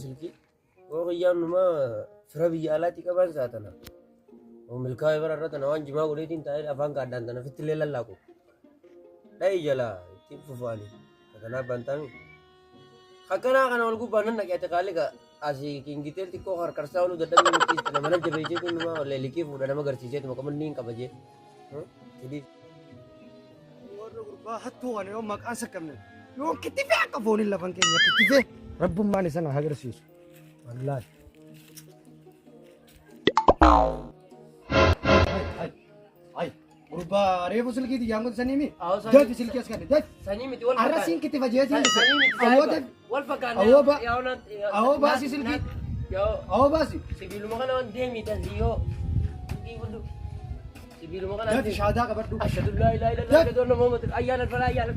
silkii wayyaan numa fira biyya alaatti qaban saatana milkaa'ee bara irratti waan jimaa godheetiin taa'ee afaan kaadhaan tana fitti illee lallaaqu dha'ii jala ittiin fufaanii kanaaf bantaami akkanaa kana ol gubbaan nan dhaqeete qaaliqa asii kiingiteel xiqqoo harkarsaa oluu dadhabbii murtiis nama nan jabeesseetu numa leelikii fuudha nama agarsiiseetu maqaman niin qabajee sidii warra gurbaa hattuu kana yoo maqaan saqqabne yoo kittifee akka fooniin lafan keenya kittifee rabbummaan isa na agarsiisu wallaahi ay gurbaa reefu silkiiti yaangoota saniimi deefi silkii as kadhe deefi sanii miti wal arrasiin kittifa jeetiin sanii miti wal fakkaanne awoo baasii silkii awoo baasii sibiiluma kana waan deemii tansi yoo sibiiluma kana deefi shaadaa qabadhu ashhadu laa ilaaha illallah wa ashhadu anna muhammadan ayyaana alfalaa ayyaana